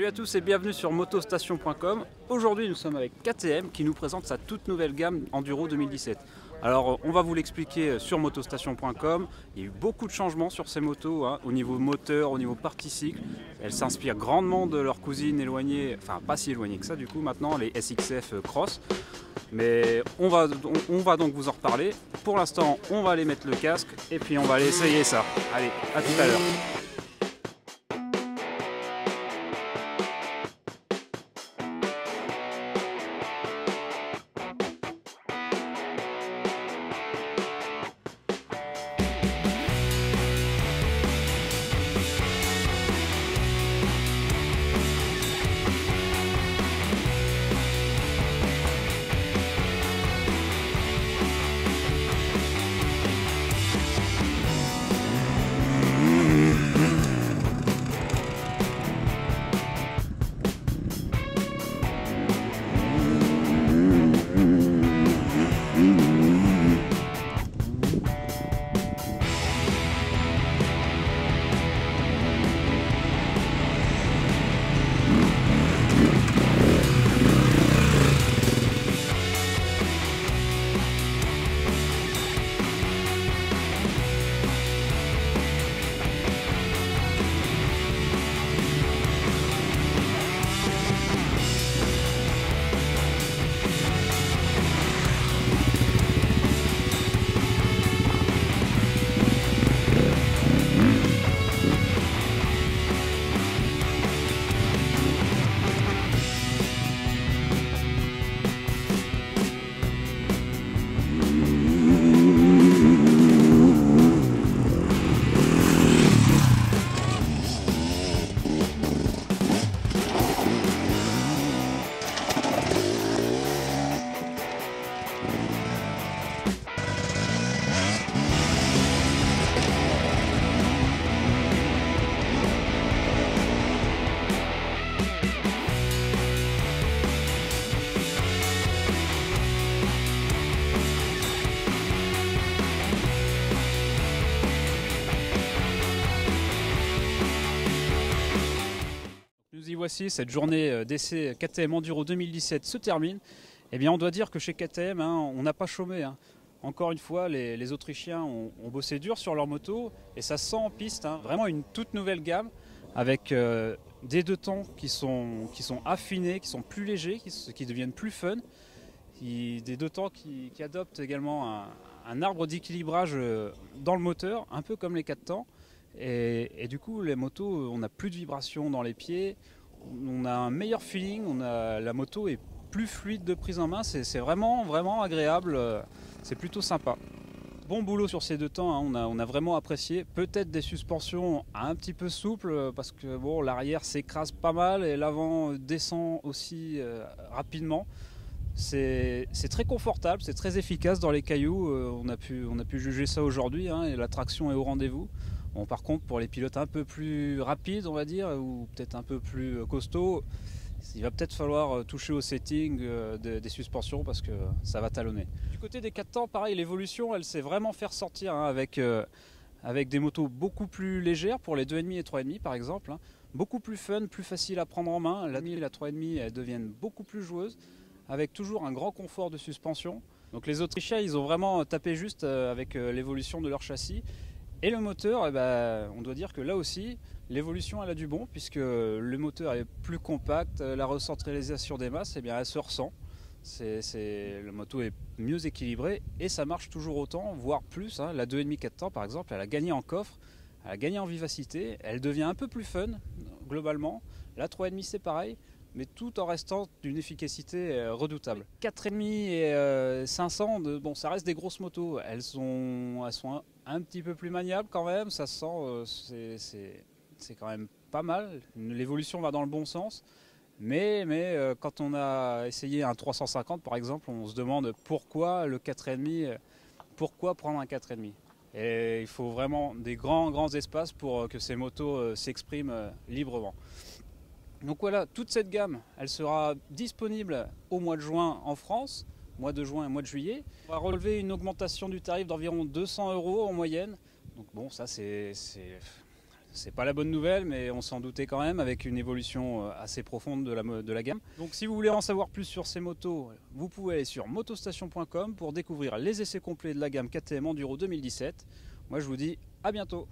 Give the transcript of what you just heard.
Salut à tous et bienvenue sur motostation.com. Aujourd'hui nous sommes avec KTM qui nous présente sa toute nouvelle gamme Enduro 2017. Alors on va vous l'expliquer sur motostation.com. Il y a eu beaucoup de changements sur ces motos, au niveau moteur, au niveau partie cycle. Elles s'inspirent grandement de leurs cousines éloignées, enfin pas si éloignées que ça du coup maintenant, les SXF Cross. Mais on va donc vous en reparler. Pour l'instant on va aller mettre le casque et puis on va aller essayer ça. Allez, à tout à l'heure. Nous y voici, cette journée d'essai KTM Enduro 2017 se termine. Eh bien, on doit dire que chez KTM, on n'a pas chômé. Encore une fois, les Autrichiens ont bossé dur sur leur moto et ça se sent en piste. Vraiment une toute nouvelle gamme avec des deux temps qui sont affinés, qui sont plus légers, qui deviennent plus fun. Des deux temps qui adoptent également un arbre d'équilibrage dans le moteur, un peu comme les quatre temps. Et du coup, les motos, on n'a plus de vibrations dans les pieds, on a un meilleur feeling, la moto est plus fluide de prise en main, c'est vraiment agréable, c'est plutôt sympa. Bon boulot sur ces deux temps, on a vraiment apprécié. Peut-être des suspensions un petit peu souples parce que bon, l'arrière s'écrase pas mal et l'avant descend aussi rapidement. C'est très confortable, c'est très efficace dans les cailloux, on a pu juger ça aujourd'hui et la traction est au rendez-vous. Bon, par contre, pour les pilotes un peu plus rapides, on va dire, ou peut-être un peu plus costauds, il va peut-être falloir toucher au setting des suspensions parce que ça va talonner. Du côté des 4 temps, pareil, l'évolution, elle s'est vraiment fait ressortir avec des motos beaucoup plus légères pour les 2,5 et 3,5 par exemple. Beaucoup plus fun, plus facile à prendre en main. La 2,5 et la 3,5, elles deviennent beaucoup plus joueuses, avec toujours un grand confort de suspension. Donc les Autrichiens, ils ont vraiment tapé juste avec l'évolution de leur châssis. Et le moteur, on doit dire que là aussi, l'évolution elle a du bon, puisque le moteur est plus compact, la recentralisation des masses, elle se ressent. La moto est mieux équilibrée et ça marche toujours autant, voire plus. La 2,5 4 temps par exemple, elle a gagné en coffre, elle a gagné en vivacité, elle devient un peu plus fun globalement. La 3,5 c'est pareil, mais tout en restant d'une efficacité redoutable. 4,5 et 500, bon, ça reste des grosses motos, elles sont un petit peu plus maniables quand même, ça se sent, c'est quand même pas mal, l'évolution va dans le bon sens, mais quand on a essayé un 350 par exemple, on se demande pourquoi le 4,5, pourquoi prendre un 4,5. Et il faut vraiment des grands espaces pour que ces motos s'expriment librement. Donc voilà, toute cette gamme, elle sera disponible au mois de juin en France, mois de juin et mois de juillet. On va relever une augmentation du tarif d'environ 200 € en moyenne. Donc bon, ça c'est C'est pas la bonne nouvelle, mais on s'en doutait quand même, avec une évolution assez profonde de la gamme. Donc si vous voulez en savoir plus sur ces motos, vous pouvez aller sur motostation.com pour découvrir les essais complets de la gamme KTM Enduro 2017. Moi je vous dis à bientôt.